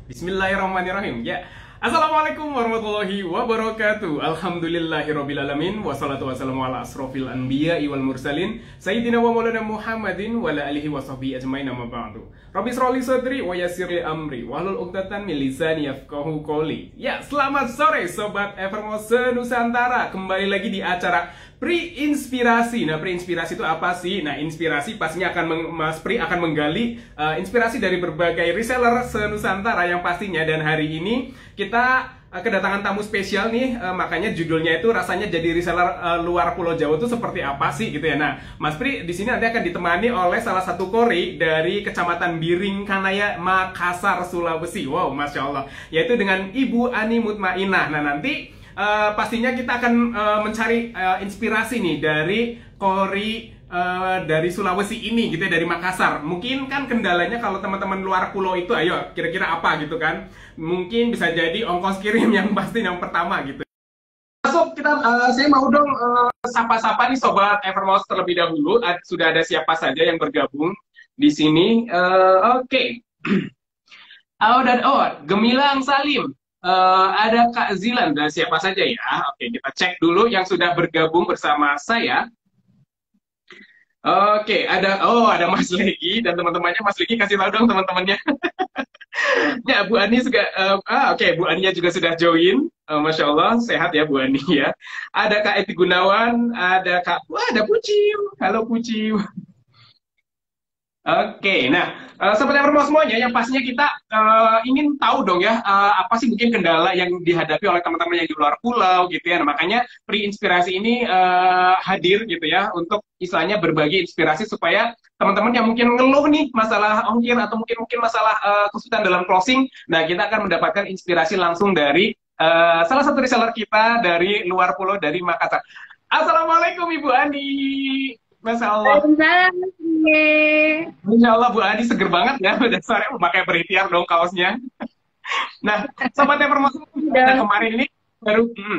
Bismillahirrahmanirrahim. Ya. Assalamualaikum warahmatullahi wabarakatuh. Alhamdulillahirrabbilalamin. Wassalatu wassalamu ala asrofil anbiya wal mursalin Sayyidina wa maulana Muhammadin wa ala alihi wa sahbihi ajmain amma ba'du. Rabbi shrahli sadri wa yassir li amri wahlul 'uqdatam min lisani yafqahu qawli. Ya, selamat sore Sobat Evermose Nusantara. Kembali lagi di acara Pri-inspirasi. Nah, pri-inspirasi itu apa sih? Nah, inspirasi pastinya Mas Pri akan menggali inspirasi dari berbagai reseller se-Nusantara yang pastinya. Dan hari ini kita kedatangan tamu spesial nih, makanya judulnya itu rasanya jadi reseller luar Pulau Jawa itu seperti apa sih gitu ya. Nah, Mas Pri di sini nanti akan ditemani oleh salah satu kori dari Kecamatan Biring Kanaya, Makassar, Sulawesi. Wow, Masya Allah. Yaitu dengan Ibu Ani Mutmainah. Nah, nanti pastinya kita akan mencari inspirasi nih dari kori dari Sulawesi ini gitu ya, dari Makassar. Mungkin kan kendalanya kalau teman-teman luar pulau itu, ayo kira-kira apa gitu kan? Mungkin bisa jadi ongkos kirim yang pasti yang pertama gitu. Masuk kita, saya mau dong sapa-sapa nih Sobat Evermose terlebih dahulu. Sudah ada siapa saja yang bergabung di sini? Oke. Gemilang Salim. Ada Kak Zilan dan siapa saja ya? Oke, kita cek dulu yang sudah bergabung bersama saya. Oke, ada Mas Legi dan teman-temannya. Mas Legi kasih tahu dong teman-temannya. Ya, Bu Ani juga. Oke, Bu Ania juga sudah join. Masya Allah, sehat ya Bu Ani ya. Ada Kak Eti Gunawan, ada Kak. Wah, ada Puciu. Halo Puciu. Oke, nah seperti apa semuanya, yang pastinya kita ingin tahu dong ya, apa sih mungkin kendala yang dihadapi oleh teman-teman yang di luar pulau gitu ya. Nah, makanya Pri-inspirasi ini hadir gitu ya, untuk istilahnya berbagi inspirasi supaya teman-teman yang mungkin ngeluh nih masalah ongkir atau mungkin masalah kesulitan dalam closing, nah kita akan mendapatkan inspirasi langsung dari salah satu reseller kita dari luar pulau, dari Makassar. Assalamualaikum Ibu Ani. Masya Allah. Waalaikumsalam. Insya Allah Bu Adi seger banget ya, udah sore pakai berikhtiar dong kaosnya. Nah, Sobat Informasi, Udah. kemarin ini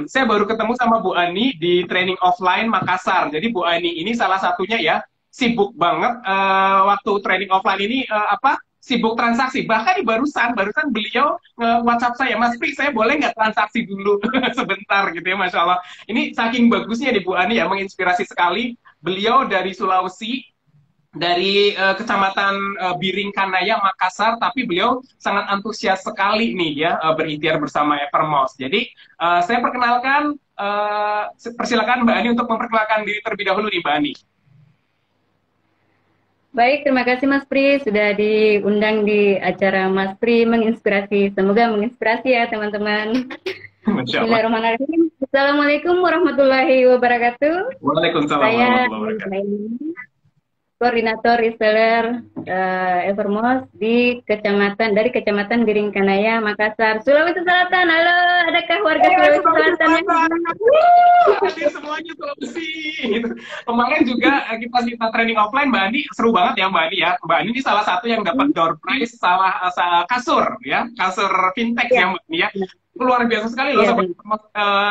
saya baru ketemu sama Bu Ani di training offline Makassar. Jadi Bu Ani ini salah satunya ya, sibuk banget waktu training offline ini sibuk transaksi. Bahkan di barusan beliau WhatsApp saya, Mas Pri, saya boleh nggak transaksi dulu sebentar gitu ya, Masya Allah. Ini saking bagusnya di Bu Ani ya, menginspirasi sekali. Beliau dari Sulawesi, dari Kecamatan Biring Kanaya, Makassar, tapi beliau sangat antusias sekali nih ya, berikhtiar bersama Evermose. Jadi saya perkenalkan, persilakan Mbak Ani untuk memperkenalkan diri terlebih dahulu nih Mbak Ani. Baik, terima kasih Mas Pri sudah diundang di acara Mas Pri menginspirasi. Semoga menginspirasi ya teman-teman. Masya Allah. Bismillahirrahmanirrahim. Assalamualaikum warahmatullahi wabarakatuh. Waalaikumsalam Saya warahmatullahi wabarakatuh. koordinator reseller Evermose dari Kecamatan Biring Kanaya, Makassar, Sulawesi Selatan. Halo, adakah warga Sulawesi Selatan yang Hadir semuanya Sulawesi. Gitu. Kemarin juga kita training offline Mbak Ani, seru banget ya Mbak Ani ya. Mbak Ani ini salah satu yang dapat door prize salah kasur ya, kasur fintech ya? ya Mbak Ani ya. Luar biasa sekali loh Ya,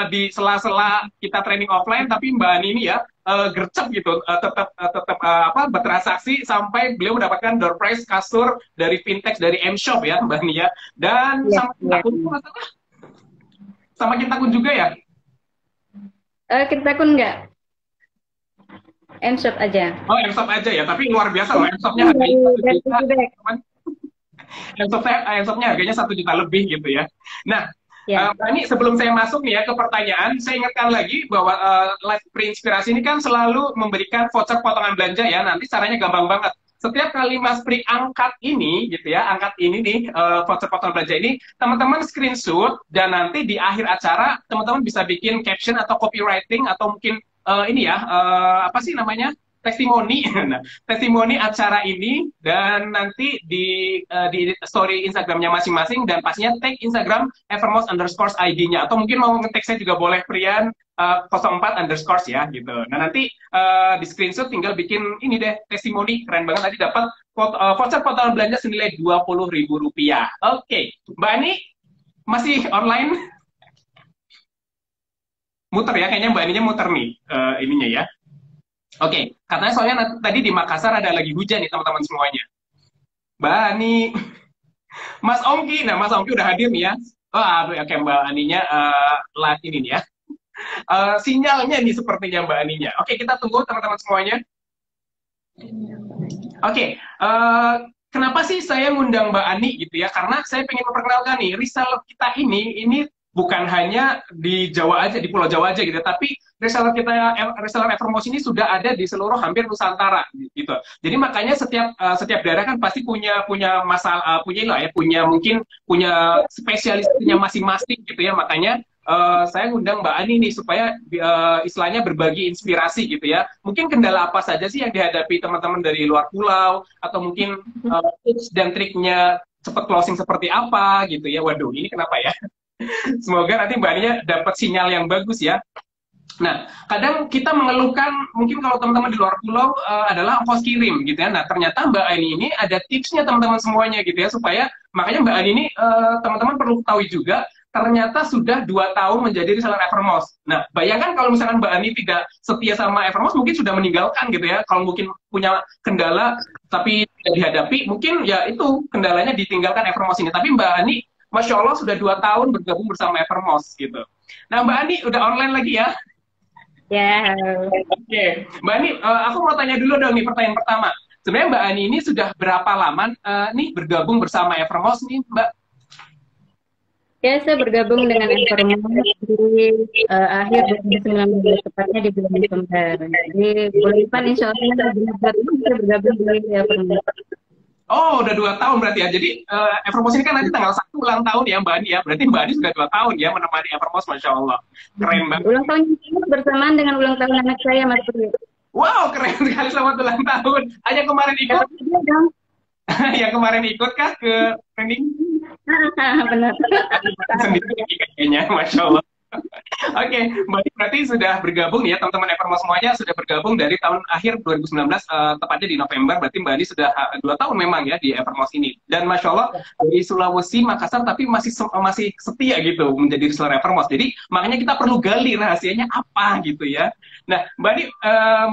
di sela-sela kita training offline, tapi Mbak Ani ini ya gercep gitu, tetap bertransaksi sampai beliau mendapatkan door prize kasur dari fintech dari M-Shop ya Mbak Ani ya. Dan ya, ya. sama Kintakun juga ya. Kita kun nggak? M-Shop aja. Oh, M-Shop aja ya, tapi luar biasa loh, M-Shopnya harganya 1 juta, teman. M-Shopnya harganya 1 juta lebih gitu ya. Nah, Ya. ini sebelum saya masuk nih ya ke pertanyaan, saya ingatkan lagi bahwa Live Pri-inspirasi ini kan selalu memberikan voucher potongan belanja ya. Nanti caranya gampang banget. Setiap kali Mas Pri angkat ini gitu ya, angkat ini nih voucher potongan belanja ini, teman-teman screenshot dan nanti di akhir acara teman-teman bisa bikin caption atau copywriting atau mungkin ini ya, apa sih namanya? Testimoni, nah, testimoni acara ini, dan nanti di story Instagramnya masing-masing, dan pastinya tag Instagram Evermose underscore ID-nya, atau mungkin mau nge-tag saya juga boleh, Prian 04 underscore ya gitu. Nah nanti di screenshot tinggal bikin ini deh, testimoni, keren banget, nanti dapat voucher potongan belanja senilai Rp20.000. Oke, Mbak Ani masih online? Muter ya, kayaknya Mbak Aninya muter nih ininya ya. Oke, katanya soalnya tadi di Makassar ada lagi hujan nih teman-teman semuanya. Mbak Ani, Mas Ongki, nah Mas Ongki udah hadir nih ya. Wah, aduh ya kayak Mbak Aninya live ini nih ya. Sinyalnya nih sepertinya Mbak Aninya. Oke, kita tunggu teman-teman semuanya. Oke, kenapa sih saya ngundang Mbak Ani gitu ya? Karena saya pengen memperkenalkan nih, reseller kita ini bukan hanya di Jawa aja, di Pulau Jawa aja gitu, tapi reseller kita, reseller Evermos ini sudah ada di seluruh hampir Nusantara gitu. Jadi makanya setiap daerah kan pasti punya masalah, punya lah ya, mungkin punya spesialisnya masing-masing gitu ya. Makanya saya ngundang Mbak Ani nih supaya istilahnya berbagi inspirasi gitu ya. Mungkin kendala apa saja sih yang dihadapi teman-teman dari luar pulau, atau mungkin tips dan triknya cepat closing seperti apa gitu ya. Waduh, ini kenapa ya? Semoga nanti Mbak Aninya dapat sinyal yang bagus ya. Nah, kadang kita mengeluhkan mungkin kalau teman-teman di luar pulau adalah ongkos kirim gitu ya. Nah, ternyata Mbak Ani ini ada tipsnya teman-teman semuanya gitu ya, supaya makanya Mbak Ani ini teman-teman perlu tahu juga, ternyata sudah 2 tahun menjadi reseller Evermos. Nah, bayangkan kalau misalkan Mbak Ani tidak setia sama Evermos, mungkin sudah meninggalkan gitu ya. Kalau mungkin punya kendala tapi tidak dihadapi, mungkin ya itu kendalanya ditinggalkan Evermos ini. Tapi Mbak Ani, Masya Allah sudah 2 tahun bergabung bersama Evermos gitu. Nah, Mbak Ani udah online lagi ya? Ya, Oke, Mbak Ani, aku mau tanya dulu dong nih pertanyaan pertama. Sebenarnya Mbak Ani ini sudah berapa lama nih bergabung bersama Evermos nih, Mbak? ya saya bergabung dengan Evermos di akhir 2019, tepatnya di bulan Desember. Jadi bulan depan insya Allah benar-benar bisa bergabung di Evermos. Oh, udah 2 tahun berarti ya. Jadi Evermos ini kan nanti tanggal 1 ulang tahun ya Mbak Ani ya. Berarti Mbak Ani sudah 2 tahun ya menemani Evermos, Masya Allah. Keren banget. Ulang tahun bersamaan dengan ulang tahun anak saya, Mas Putri. Wow, keren sekali, selamat ulang tahun. Hanya kemarin ikut? Yang kemarin ikut kah ke training? Benar. Sendiri kayaknya, Masya Allah. Oke, Mbak Ani berarti sudah bergabung ya, teman-teman Evermos semuanya sudah bergabung dari tahun akhir 2019, tepatnya di November. Berarti Mbak Ani sudah 2 tahun memang ya di Evermos ini. Dan Masya Allah di Sulawesi, Makassar, tapi masih setia gitu menjadi reseller Evermos. Jadi makanya kita perlu gali rahasianya apa gitu ya. Nah, Mbak Ani,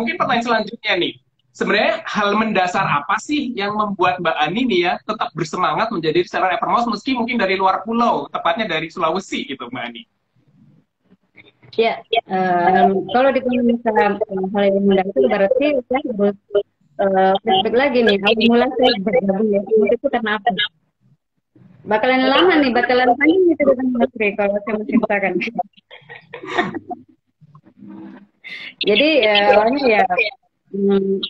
mungkin pertanyaan selanjutnya nih. Sebenarnya hal mendasar apa sih yang membuat Mbak Ani nih ya tetap bersemangat menjadi reseller Evermos meski mungkin dari luar pulau, tepatnya dari Sulawesi gitu, Mbak Ani? Ya, kalau ditanya misalnya hal yang mudah itu berarti saya harus flashback lagi nih. Awal mula saya bergabung ya, itu karena apa? Bakalan lama nih, bakalan panjang itu dengan Mas Ri kalau saya menceritakan. Jadi awalnya ya,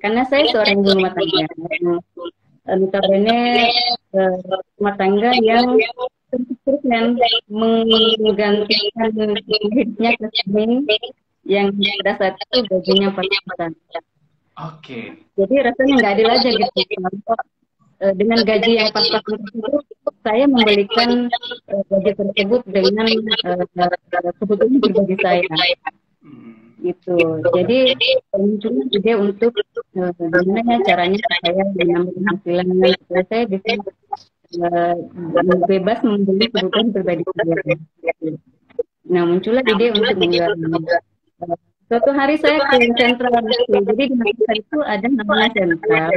karena saya seorang ibu rumah tangga, notabene rumah tangga yang terus menggantikan hidupnya ke sini yang pada saat itu gajinya pas-pasan. Oke. Jadi rasanya nggak adil aja gitu. Dengan gaji yang pas-pasan tersebut, saya membelikan gaji tersebut dengan kebutuhan pribadi saya. Gitu. Jadi munculnya ide untuk gimana caranya saya menambah penghasilan supaya saya bisa bebas membeli kebutuhan pribadi saya. Nah, muncullah ide untuk menjual. Suatu hari saya ke sentral, jadi di Makassar itu ada namanya sentral.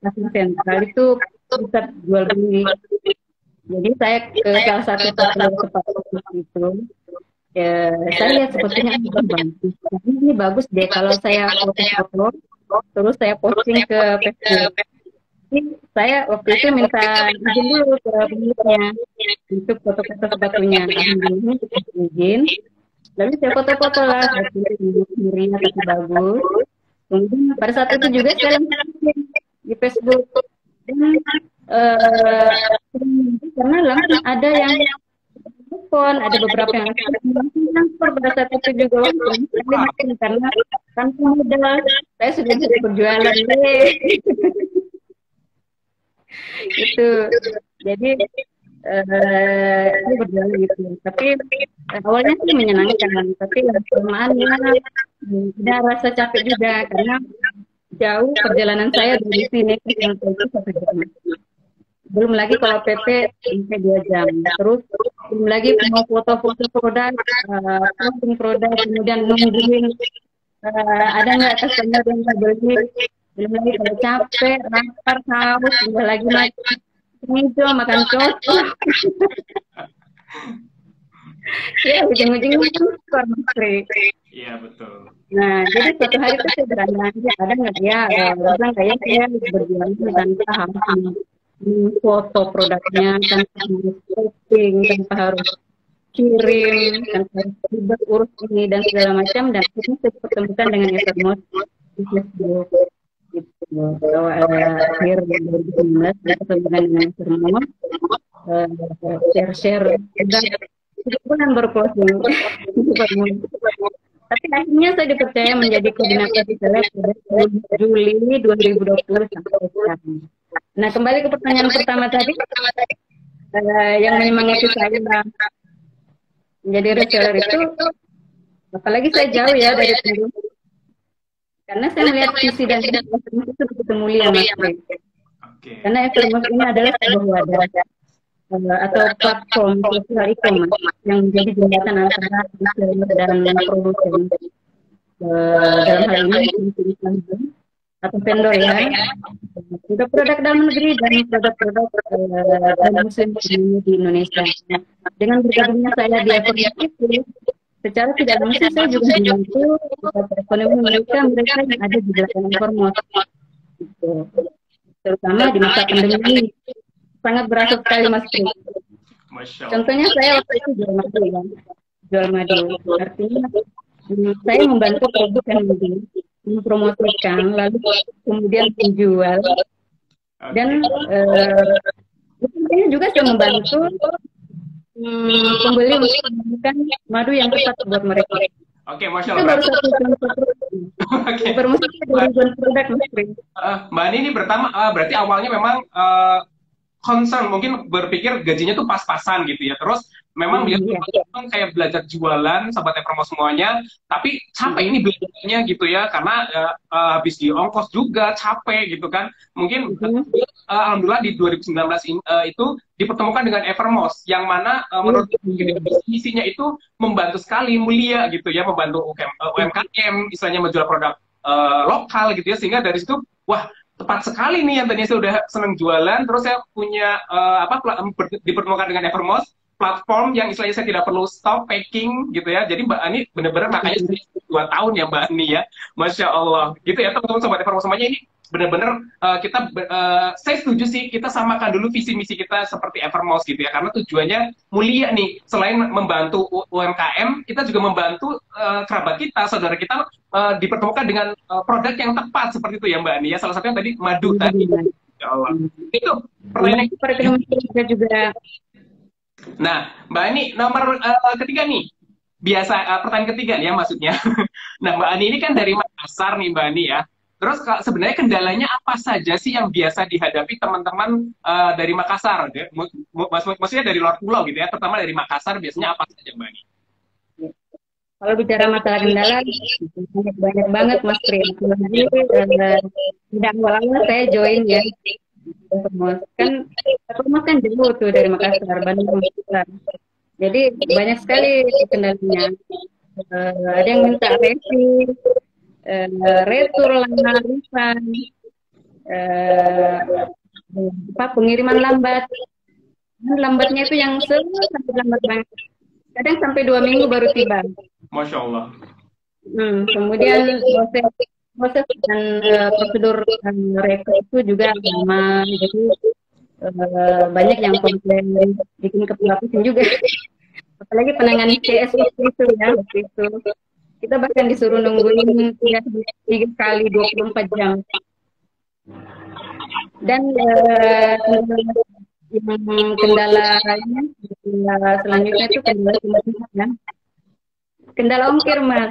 Pasar sentral itu pusat jual beli. Jadi saya ke salah satu tempat itu. Ya, saya lihat sepertinya bagus. Ini bagus deh kalau saya foto-foto, terus saya posting ke Facebook. Saya waktu itu minta izin dulu ke pemiliknya untuk foto-foto sepatunya. Alhamdulillah izin. Lalu saya foto-foto lah, sendirinya tapi bagus. Kemudian pada saat itu juga saya langsung di Facebook. Dan karena langsung ada yang telepon, ada beberapa yang transfer pada saat itu juga karena tanpa modal saya sudah bisa berjualan itu. Jadi ini berjalan gitu. Tapi awalnya sih menyenangkan, tapi lama-lama ada rasa capek juga karena jauh perjalanan saya dari sini ke sana itu 1 jam. Belum lagi kalau PP sampai 2 jam. Terus belum lagi mau foto-foto produk, posting produk, kemudian nungguin ada nggak customer yang mau beli. Belum lagi kalau capek, lapar, haus, udah lagi macet. hijau, makan coto. Ya, ujung-ujungnya kan skor Mas Pri. Iya, betul. Nah, jadi suatu hari itu saya bertanya, ada nggak ya, bilang kayak saya berjualan tanpa harus foto produknya, tanpa harus posting, tanpa harus kirim, tanpa harus ribet urus ini dan segala macam. Dan akhirnya saya pertemukan dengan Evermos di Facebook. Gitu. Akhir 2019 saya ketemu dengan Evermos, share-share, itu bulan baru closing. Tapi akhirnya saya dipercaya menjadi koordinator di Seleb pada Juli 2020 sampai sekarang. Nah, kembali ke pertanyaan pertama tadi, yang menyemangati saya menjadi reseller itu, apalagi saya jauh ya dari dulu, karena saya melihat visi dan Evermos itu begitu mulia, Mas Pri. Karena Evermos ini adalah sebuah wadah atau platform sosial e-commerce yang menjadi jembatan antara reseller dan produsen, dalam hal ini atau vendor ya, untuk produk dalam negeri dan produk-produk muslim di Indonesia. Dengan bergabungnya saya di Evermos itu, secara tidak langsung saya juga membantu ekonomi mereka yang ada di belakang Evermos, gitu. Terutama di masa pandemi ini. Sangat berasa sekali, Mas Pri. Contohnya saya waktu itu jual madu ya. Jual madu. Artinya saya membantu produk yang mempromosikan, lalu kemudian menjual. Dan juga saya membantu pembeli untuk menemukan madu yang tepat buat mereka. Oke, Masya Allah. Itu baru satu contoh. Oke. Produk, Mas Pri. Mbak Ani ini berarti awalnya memang concern, mungkin berpikir gajinya tuh pas-pasan gitu ya, terus memang dia kayak belajar jualan, sahabat Evermos semuanya, tapi capek ini belajarnya gitu ya, karena habis di ongkos juga capek gitu kan. Mungkin alhamdulillah di 2019 itu dipertemukan dengan Evermos, yang mana menurut misinya itu membantu sekali, mulia gitu ya, membantu UMKM, istilahnya menjual produk lokal gitu ya, sehingga dari situ wah, tepat sekali nih, yang tadinya saya udah seneng jualan, terus saya punya dipertemukan dengan Evermos, platform yang istilahnya saya tidak perlu stop packing gitu ya. Jadi Mbak Ani benar-benar makanya 2 tahun ya Mbak Ani ya, Masya Allah gitu ya teman-teman sobat Evermos semuanya. Ini benar-benar saya setuju sih, kita samakan dulu visi misi kita seperti Evermos gitu ya, karena tujuannya mulia nih. Selain membantu UMKM, kita juga membantu kerabat kita, saudara kita dipertemukan dengan produk yang tepat seperti itu ya Mbak Ani ya. Salah satunya tadi madu tadi. Ya Allah. Itu pertanyaan juga. Nah, Mbak Ani nomor ketiga nih. Pertanyaan ketiga nih ya maksudnya. Nah, Mbak Ani ini kan dari Makassar nih Mbak Ani ya. Terus sebenarnya kendalanya apa saja sih yang biasa dihadapi teman-teman dari Makassar? Maksudnya dari luar pulau gitu ya, terutama dari Makassar biasanya apa saja Mbak Ani? Kalau bicara masalah kendala, banyak banget Mas Pri. Tidak awal-awal saya join ya. Evermos kan jauh tuh dari Makassar, Bandung, Makassar. Jadi banyak sekali kendalanya. Ada yang minta revisi, retur lama, refund, pengiriman lambat. Lambatnya itu yang sangat lambat banget. Kadang sampai 2 minggu baru tiba. Masya Allah. Kemudian proses dan prosedur rekor itu juga lama. Jadi banyak yang komplain, bikin kepala pusing juga. Apalagi penanganan CS itu ya, waktu itu. Kita bahkan disuruh nungguin 3 kali 24 jam. Dan kendala selanjutnya itu kendala ongkir Mas.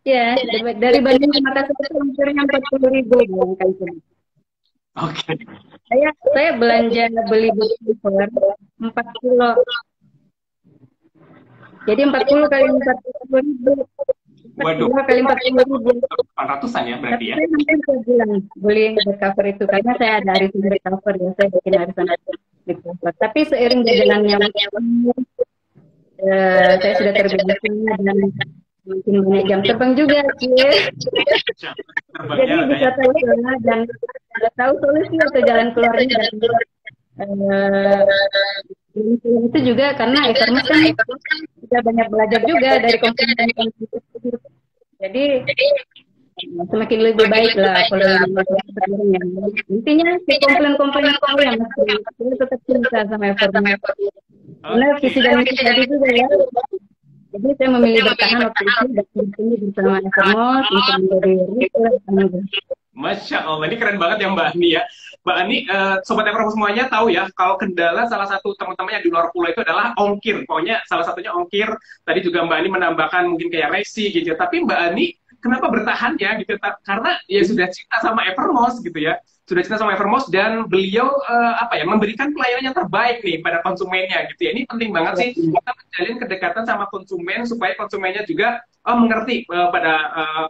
Ya, dari Bandung ke Makassar itu ongkirnya 40.000 kan. Oke. Saya belanja beli butler 4 kilo. Jadi 40 kali 40.000. Waduh. 40 kali 40.000. 400-an ya berarti ya. Saya sampai sebulan beli recover itu karena saya ada arisan recover ya, saya bikin arisan recover. Tapi seiring berjalannya saya sudah terbiasa dan mungkin banyak jam terbang juga sih. Jadi bisa terbang dan nggak tahu solusi atau jalan keluarnya dari eh, itu juga karena e-commerce kan kita banyak belajar juga dari komponen-komponen itu. Jadi semakin lebih baik lah kalau yang intinya si komplain-komplain itu yang masih tetap cinta sama e-commerce. Karena visi dan misi tadi juga ya. Jadi saya memilih bertahan waktu itu dan ini bersama e-commerce untuk menjadi retailer. Masya Allah, ini keren banget ya Mbak Ani ya. Mbak Ani, Sobat Ever semuanya tahu ya, kalau Kendala salah satu teman-temannya di luar pulau itu adalah ongkir. Pokoknya salah satunya ongkir. Tadi juga Mbak Ani menambahkan mungkin kayak resi gitu. Tapi Mbak Ani, kenapa bertahan ya gitu? Karena ya sudah cinta sama Evermost gitu ya. Sudah cinta sama Evermost dan beliau memberikan pelayanan yang terbaik nih pada konsumennya gitu ya. Ini penting banget sih kita menjalin kedekatan sama konsumen supaya konsumennya juga mengerti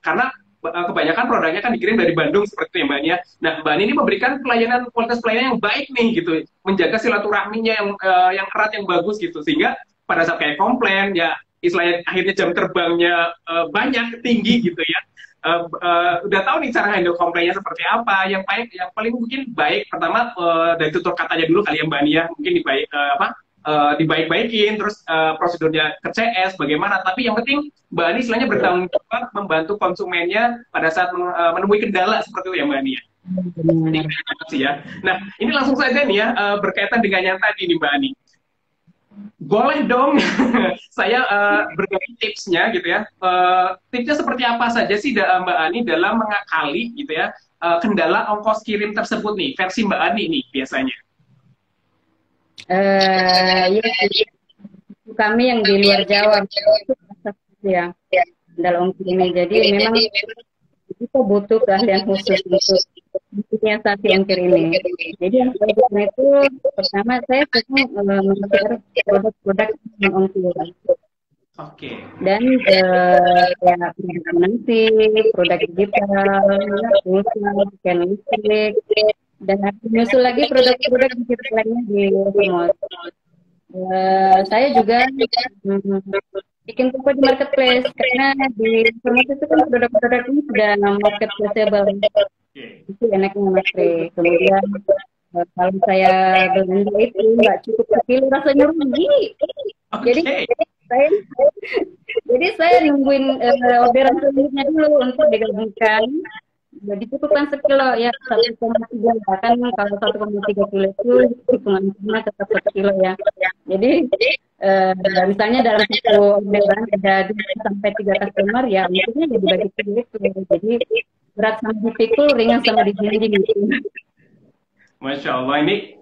karena kebanyakan produknya kan dikirim dari Bandung seperti itu ya Mbak Ania. Nah Mbak Ani ini memberikan kualitas pelayanan yang baik nih gitu, menjaga silaturahminya yang erat yang bagus gitu, sehingga pada saat kayak komplain ya istilahnya akhirnya jam terbangnya banyak tinggi gitu ya. Udah tahu nih cara handle komplainnya seperti apa. Yang paling mungkin baik pertama dari tutur katanya dulu kali ya Mbak Ania, mungkin dibaik-baikin, terus prosedurnya ke CS bagaimana, tapi yang penting Mbak Ani istilahnya bertanggung jawab membantu konsumennya pada saat menemui kendala seperti itu ya Mbak Ani ya. Ini sih ya. Nah ini langsung saja nih ya, berkaitan dengan yang tadi nih Mbak Ani, boleh dong saya berbagi tipsnya gitu ya. Tipsnya seperti apa saja sih Mbak Ani dalam mengakali gitu ya kendala ongkos kirim tersebut nih, versi Mbak Ani nih biasanya. Ya, kami yang di luar Jawa itu ya dalam ongkir ini. Jadi memang kita butuh keahlian khusus untuk menyiasati ongkir ini. Jadi yang saya lakukan itu pertama saya sedang mencari produk-produk yang ongkir. Oke. Dan ya finansi, produk digital, pulsa, listrik, dan menyusul lagi produk-produk digital lainnya di Evermost. Saya juga bikin toko di marketplace karena di Evermost itu kan produk-produk ini sudah marketplaceable. Itu enaknya Mas Tri. Kemudian kalau saya belanja itu nggak cukup sekilo rasanya rugi. Jadi saya nungguin orderan selanjutnya dulu untuk digabungkan. Jadi cukupkan sekilo ya 1,3 bahkan kalau 1,3 kilo itu hitungannya tetap 1 kilo ya. Jadi misalnya dalam satu orderan ada 2 sampai 3 customer ya maksudnya jadi bagi itu. Jadi berat sama dipikul, ringan sama dijinjing gitu. Masya Allah, ini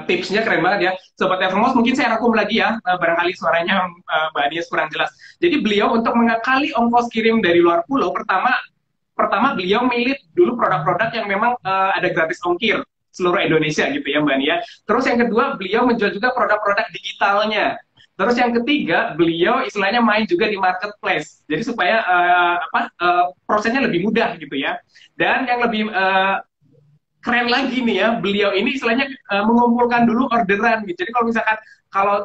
tipsnya keren banget ya. Sobat Evermost, mungkin saya rangkum lagi ya, barangkali suaranya Mbak Anies kurang jelas. Jadi beliau untuk mengakali ongkos kirim dari luar pulau, pertama beliau milih dulu produk-produk yang memang ada gratis ongkir seluruh Indonesia gitu ya Mbak Nia. Terus yang kedua beliau menjual juga produk-produk digitalnya. Terus yang ketiga beliau istilahnya main juga di marketplace. Jadi supaya prosesnya lebih mudah gitu ya. Dan yang lebih keren lagi nih ya, beliau ini istilahnya mengumpulkan dulu orderan gitu. Jadi kalau misalkan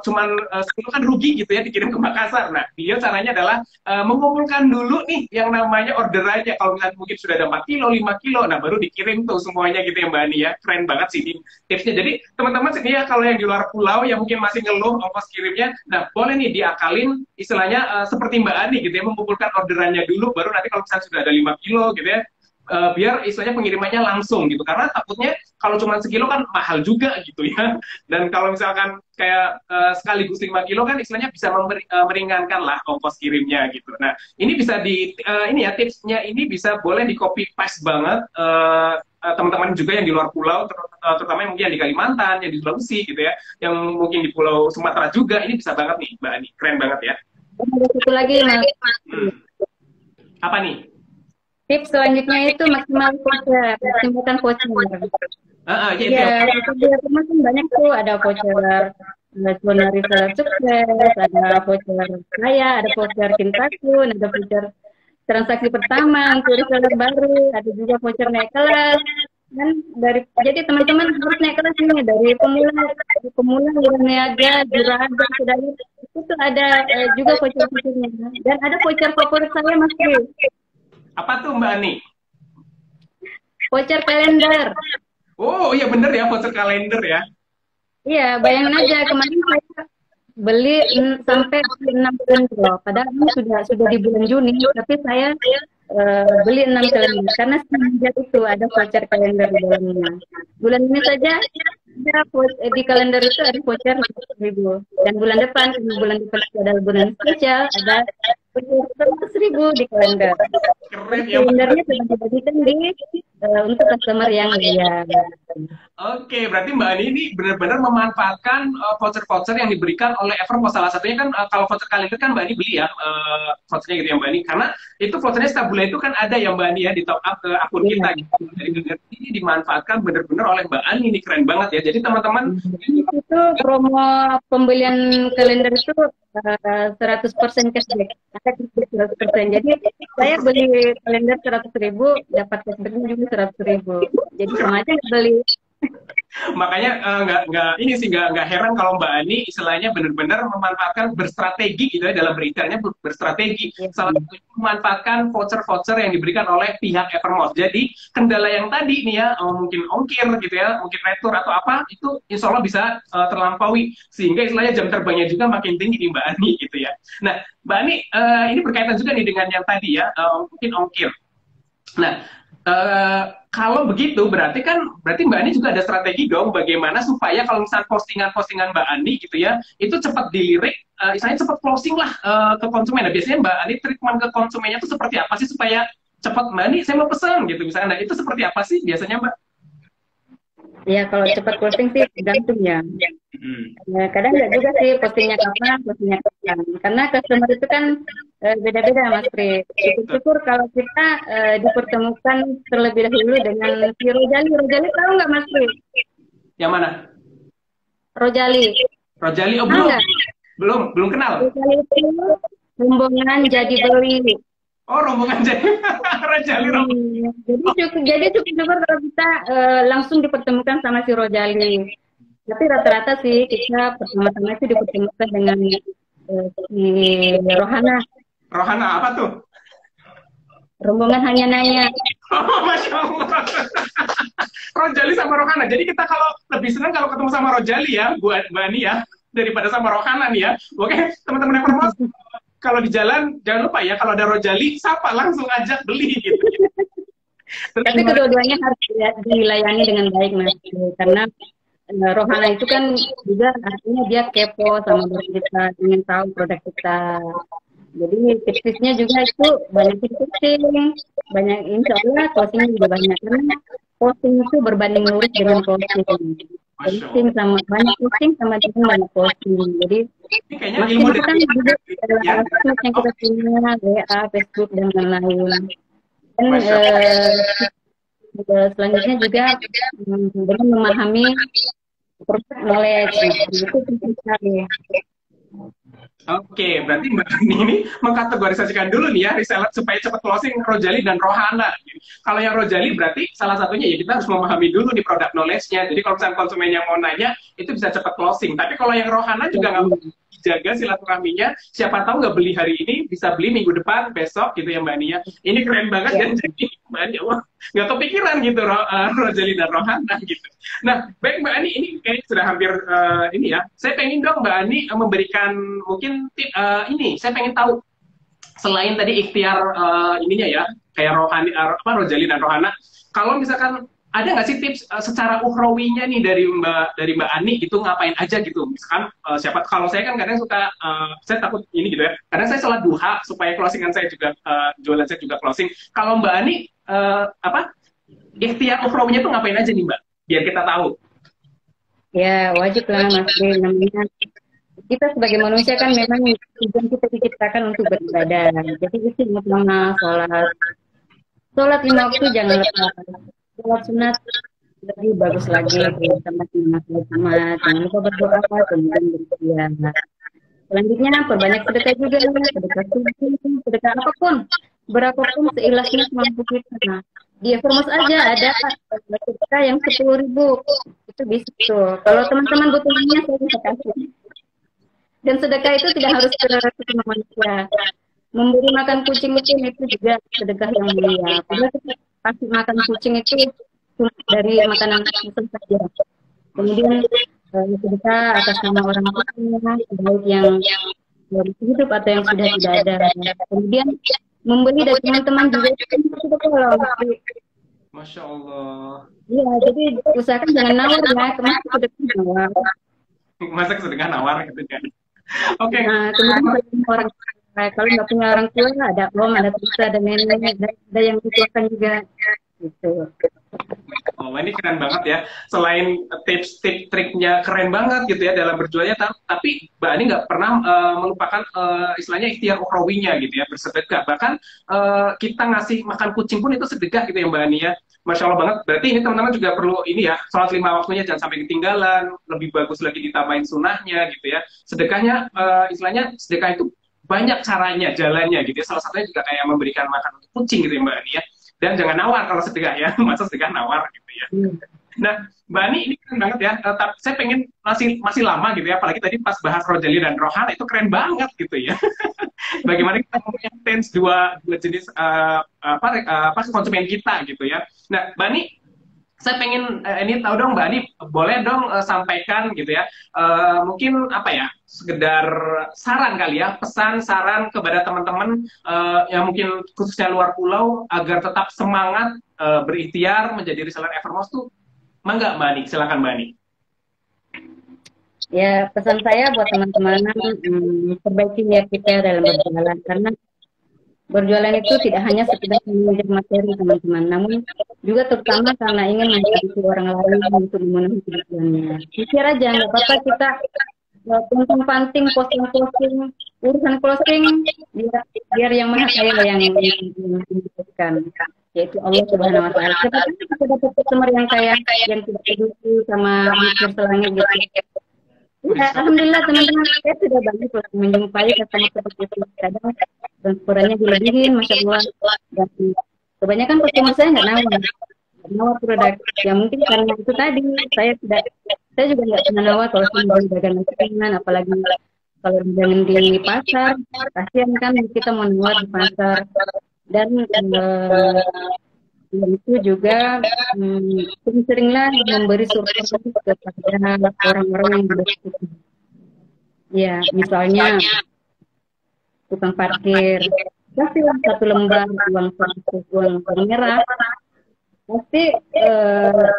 cuman 10 kan rugi gitu ya dikirim ke Makassar. Nah, beliau caranya adalah mengumpulkan dulu nih yang namanya orderannya. Kalau misalkan mungkin sudah ada 4 kilo, 5 kilo, nah baru dikirim tuh semuanya gitu ya Mbak Ani ya. Keren banget sih ini tipsnya. Jadi teman-teman sini ya kalau yang di luar pulau yang mungkin masih ngeluh ongkos kirimnya, nah boleh nih diakalin istilahnya seperti Mbak Ani gitu ya, mengumpulkan orderannya dulu, baru nanti kalau misalkan sudah ada 5 kilo gitu ya, biar istilahnya pengirimannya langsung gitu, karena takutnya kalau cuma sekilo kan mahal juga gitu ya, dan kalau misalkan kayak sekaligus 5 kilo kan istilahnya bisa meringankan lah ongkos kirimnya gitu. Nah ini bisa ini ya tipsnya ini bisa boleh di copy paste banget teman-teman juga yang di luar pulau, terutama yang mungkin yang di Kalimantan, yang di Sulawesi gitu ya, yang mungkin di Pulau Sumatera juga, ini bisa banget nih Mbak Ani, keren banget ya. Ada satu lagi Mas. Apa nih? Tips selanjutnya itu maksimalkan voucher. Ya, di Evermost kan banyak tuh, ada voucher zona reseller sukses, ada voucher kaya, ada voucher kintakun, ada voucher transaksi pertama untuk reseller baru, ada juga voucher naik kelas. Dan jadi teman-teman harus naik kelas ini dari pemula, niaga, juragan, sudah itu ada juga voucher-vouchernya. Dan ada voucher favorit saya Mas Tri. Apa tuh Mbak Ani? voucher kalender. Oh iya bener ya, voucher kalender ya. Iya, bayangin aja kemarin saya beli sampai 6 bulan loh. Padahal ini sudah di bulan Juni, tapi saya beli 6 kalender karena semenjak itu ada voucher kalender di dalamnya. Bulan ini saja ada di kalender itu ada voucher 100.000, dan bulan depan adalah bulan spesial, ada voucher 100.000 di kalender. Keren ya. Kalendernya sudah dibagikan untuk customer yang lihat. Oke, berarti Mbak Ani ini benar-benar memanfaatkan voucher-voucher yang diberikan oleh Evermore. Salah satunya kan kalau voucher kalender kan Mbak Ani beli ya vouchernya gitu ya Mbak Ani. Karena itu vouchernya setiap bulan itu kan ada ya Mbak Ani ya di top up ke akun kita gitu. Jadi ini dimanfaatkan benar-benar oleh Mbak Ani, ini keren banget ya. Jadi teman-teman itu promo pembelian kalender itu 100% cashback. Ada cashback 100%. Jadi saya beli kalender 100.000 dapat cashbacknya juga 100.000. Jadi sama aja beli. makanya nggak heran kalau Mbak Ani istilahnya benar-benar memanfaatkan berstrategi gitu ya dalam berikutnya berstrategi. Salah satunya memanfaatkan voucher-voucher yang diberikan oleh pihak Evermore. Jadi kendala yang tadi nih ya mungkin ongkir gitu ya, mungkin retur atau apa itu insya Allah bisa terlampaui sehingga istilahnya jam terbangnya juga makin tinggi nih Mbak Ani gitu ya. Nah Mbak Ani ini berkaitan juga nih dengan yang tadi ya mungkin ongkir. Nah kalau begitu berarti Mbak Ani juga ada strategi dong bagaimana supaya kalau misalnya postingan-postingan Mbak Ani gitu ya itu cepat dilirik, istilahnya cepat closing lah ke konsumen. Nah, biasanya Mbak Ani treatment ke konsumennya itu seperti apa sih supaya cepat Mbak Ani saya mau pesan gitu misalnya. Nah, itu seperti apa sih biasanya Mbak? Ya kalau cepat posting sih tergantung ya. Kadang nggak juga sih postingnya kapan. Karena customer itu kan beda-beda Mas Pri. Syukur kalau kita dipertemukan terlebih dahulu dengan si Rojali. Rojali tahu nggak Mas Pri? Yang mana? Rojali. Rojali, oh belum kenal. Rojali itu rombongan jadi beli. Oh rombongan jadi Rojali. Jadi cukup kalau kita langsung dipertemukan sama si Rojali. Tapi rata-rata sih kita pertama-tama itu dipertemukan dengan si Rohana. Rohana apa tuh? Rombongan hanya nanya. Oh, Masya Allah. Rojali sama Rohana. Jadi kita kalau lebih senang kalau ketemu sama Rojali ya, buat Mbak Ani ya, daripada sama Rohana nih ya. Oke, teman-teman yang promosi, kalau di jalan jangan lupa ya, kalau ada Rojali, sapa langsung ajak beli gitu. Tapi kedua-duanya harus dilayani dengan baik Mas, karena Rohana itu kan juga artinya dia kepo sama kita, ingin tahu produk kita. Jadi tipsnya juga itu banyak posting, banyak insya Allah posting juga banyak karena posting itu berbanding lurus dengan posting sama banyak posting sama dengan banyak posting. Jadi makin itu kan juga yang kita punya WA, Facebook dan lain-lain. Dan selanjutnya juga dengan memahami produk knowledge itu penting sekali. Oke, berarti Mbak Ani ini mengkategorisasikan dulu nih ya reseller supaya cepat closing Rojali dan Rohana. Kalau yang Rojali berarti salah satunya ya kita harus memahami dulu di produk knowledge-nya. Jadi kalau misalnya konsumennya mau nanya itu bisa cepat closing. Tapi kalau yang Rohana juga nggak jaga silaturahminya, siapa tahu nggak beli hari ini bisa beli minggu depan, besok gitu ya Mbak Ani ya. Ini keren banget dan jadi Mbak Ani nggak kepikiran gitu Rojali dan Rohana gitu. Nah baik Mbak Ani, ini kayaknya sudah hampir ini ya. Saya pengen dong Mbak Ani memberikan mungkin tip ini. Saya pengen tahu selain tadi ikhtiar ininya ya kayak Rojali dan Rohana, kalau misalkan ada nggak sih tips secara ukhrawinya nih dari Mbak Ani gitu ngapain aja gitu misalkan siapa kalau saya kan kadang suka saya takut ini gitu ya kadang saya sholat duha supaya closingan saya juga jualan saya juga closing. Kalau Mbak Ani ikhtiar ukhrawinya tuh ngapain aja nih Mbak biar kita tahu? Ya wajib lah Mas, namanya kita sebagai manusia kan memang tujuan kita diciptakan untuk beribadah. Jadi itu yang pertama sholat 5 waktu jangan lupa. Sholat sunat lebih bagus lagi sama jangan lupa berdoa kemudian berikhtiar. Selanjutnya perbanyak sedekah juga, sedekah apapun, berapapun seikhlasnya semampu kita. Di Evermore aja ada sedekah yang 10.000 itu bisa tuh. Kalau teman-teman butuhnya saya bisa kasih. Dan sedekah itu tidak harus ke manusia. Memberi makan kucing itu juga sedekah yang mulia. kasih makan kucing itu cuma dari makanan khusus saja. Kemudian kita atas nama orang tuanya, baik yang hidup atau yang sudah tidak ada. Kemudian membeli dari teman-teman juga kita tolong. Masya Allah. Iya, jadi usahakan jangan nawar ya, teman sudah nawar. Masa sedekah nawar gitu kan. Oke. Nah, kemudian orang kalau nggak punya orang tua ada om, ada tante, ada nenek, ada yang dituakan juga gitu. Oh, ini keren banget ya. Selain tips-tips triknya keren banget gitu ya dalam berjualnya, tapi Mbak Ani nggak pernah melupakan istilahnya ikhtiar ukhrawinya gitu ya, bersedekah. Bahkan kita ngasih makan kucing pun itu sedekah gitu ya Mbak Ani ya. Masya Allah banget. Berarti ini teman-teman juga perlu ini ya, sholat 5 waktunya jangan sampai ketinggalan. Lebih bagus lagi ditambahin sunnahnya gitu ya. Sedekahnya, istilahnya sedekah itu banyak caranya, jalannya gitu ya. Salah satunya juga kayak memberikan makan untuk kucing gitu ya Mbak Ani ya. Dan jangan nawar kalau sedekah ya, masa sedekah nawar gitu ya. Nah, Mbak Ani ini keren banget ya. Tapi saya pengen masih lama gitu ya, apalagi tadi pas bahas Rojali dan Rohana itu keren banget gitu ya. Bagaimana kita maintain dua jenis konsumen kita gitu ya. Nah, Mbak Ani, saya pengen ini tahu dong Mbak Ani, boleh dong sampaikan gitu ya, mungkin apa ya, sekedar saran kali ya, pesan saran kepada teman-teman yang mungkin khususnya luar pulau agar tetap semangat berikhtiar menjadi reseller Evermost tuh, mangga Mbak Ani, silakan Mbak Ani. Ya, pesan saya buat teman-teman, perbaiki niat kita dalam berjualan, karena berjualan itu tidak hanya sekedar mengejar materi teman-teman, namun juga terutama karena ingin membantu orang lain untuk memenuhi kebutuhannya. Pikir aja, nggak apa-apa kita panting, posting, urusan closing, biar yang maha kaya yang menentukan, yaitu Allah Subhanahu Wa Taala. Kita dapat customer yang kaya, yang tidak peduli sama mikir selangit gitu. Ya, alhamdulillah teman-teman, saya sudah banyak menjumpai customer seperti itu. Kadang dan ukurannya dilebihin, masya Allah. Dan kebanyakan customer saya nggak nawar produk. Ya mungkin karena itu tadi saya juga nggak pernah nawar kalau saya dagangan makanan, apalagi kalau dagangan di pasar. Kasihan kan kita mau nawar di pasar. Dan itu juga sering-seringlah memberi surprise kepada orang-orang yang bersetuju. Ya, misalnya tukang parkir, kasihlah 1 lembar uang merah, pasti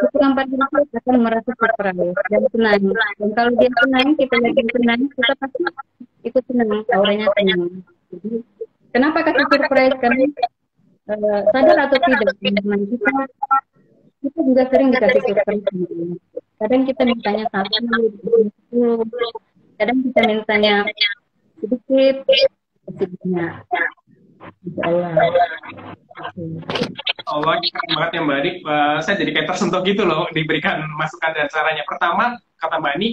tukang parkir itu akan merasa surprise dan senang. Dan kalau dia senang, kita yakin senang, kita pasti ikut senang, auranya senang. Jadi, kenapa kasih surprise? Karena sadar atau tidak, teman-teman, kita juga sering dikasih surprise. Kadang kita mintanya 1, 10, kadang kita mintanya sedikit, banyak. Allah, keren banget ya Mbak Ani. Saya jadi kayak tersentuh gitu loh diberikan masukan dan caranya. Pertama, kata Mbak Ani,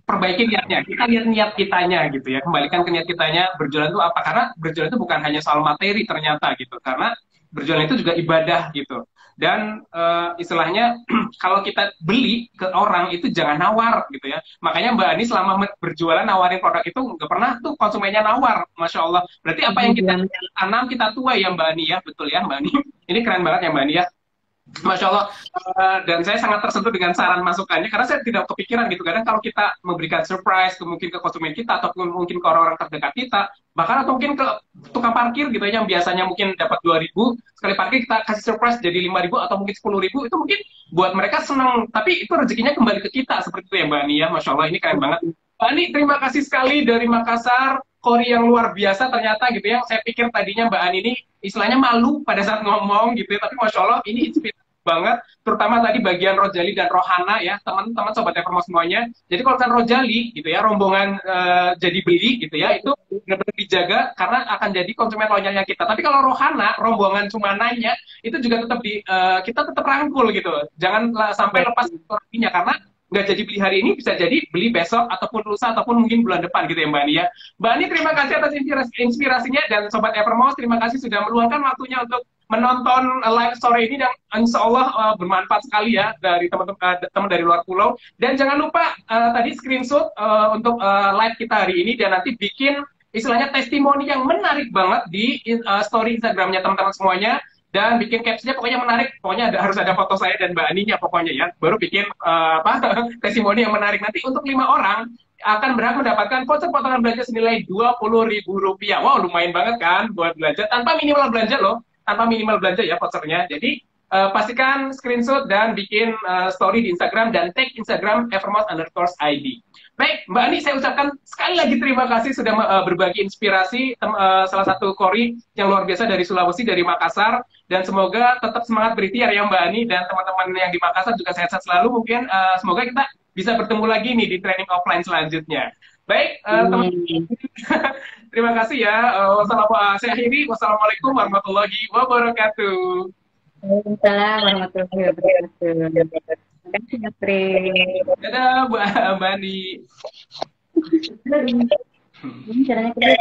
perbaiki niatnya. Kita lihat niat kitanya gitu ya. Kembalikan ke niat kitanya, berjualan itu apa? Karena berjualan itu bukan hanya soal materi ternyata gitu. Karena berjualan itu juga ibadah gitu. Dan istilahnya kalau kita beli ke orang itu jangan nawar gitu ya. Makanya Mbak Ani selama berjualan nawarin produk itu nggak pernah tuh konsumennya nawar. Masya Allah. Berarti apa yang kita tanam kita tuai ya Mbak Ani ya. Betul ya Mbak Ani. Ini keren banget ya Mbak Ani ya. Masya Allah, dan saya sangat tersentuh dengan saran masukannya karena saya tidak kepikiran gitu. Kadang kalau kita memberikan surprise mungkin ke konsumen kita ataupun mungkin ke orang-orang terdekat kita, bahkan atau mungkin ke tukang parkir gitu ya, yang biasanya mungkin dapat 2.000 sekali parkir, kita kasih surprise jadi 5.000 atau mungkin 10.000, itu mungkin buat mereka senang, tapi itu rezekinya kembali ke kita seperti itu ya Mbak Ani ya. Masya Allah, ini keren banget Mbak Ani. Terima kasih sekali dari Makassar, Kori yang luar biasa ternyata gitu ya. Saya pikir tadinya Mbak Ani ini istilahnya malu pada saat ngomong gitu ya, tapi Masya Allah ini inspiratif banget, terutama tadi bagian Rojali dan Rohana ya, teman-teman sobat Evermost semuanya. Jadi kalau kan Rojali gitu ya, rombongan jadi beli gitu ya, itu benar-benar dijaga karena akan jadi konsumen loyalnya kita. Tapi kalau Rohana, rombongan cuma nanya, itu juga tetap kita tetap rangkul gitu. Jangan sampai lepas orangnya, karena nggak jadi beli hari ini, bisa jadi beli besok ataupun lusa ataupun mungkin bulan depan gitu ya Mbak Ani ya. Mbak Ani, terima kasih atas inspirasinya, dan sobat Evermost terima kasih sudah meluangkan waktunya untuk menonton live story ini, dan insya Allah bermanfaat sekali ya dari teman-teman dari luar pulau. Dan jangan lupa tadi screenshot untuk live kita hari ini, dan nanti bikin istilahnya testimoni yang menarik banget di story Instagramnya teman-teman semuanya. dan bikin captionnya pokoknya menarik, pokoknya harus ada foto saya dan Mbak Aninya pokoknya ya, baru bikin apa testimoni yang menarik. Nanti untuk 5 orang akan berhak mendapatkan voucher potongan belanja senilai Rp20.000. Wow, lumayan banget kan buat belanja tanpa minimal belanja loh, tanpa minimal belanja ya vouchernya. Jadi pastikan screenshot dan bikin story di Instagram dan tag Instagram evermos_id. Baik, Mbak Ani, saya ucapkan sekali lagi terima kasih sudah berbagi inspirasi salah satu kori yang luar biasa dari Sulawesi, dari Makassar, dan semoga tetap semangat berikhtiar ya Mbak Ani, dan teman-teman yang di Makassar juga sehat-sehat selalu. Mungkin semoga kita bisa bertemu lagi nih di training offline selanjutnya. Baik, teman-teman, terima kasih ya. Saya akhiri. Wassalamualaikum warahmatullahi wabarakatuh. Waalaikumsalam warahmatullahi wabarakatuh. Terima kasih, Dokter. Dadah, Mbak Ani. Ini caranya kedua.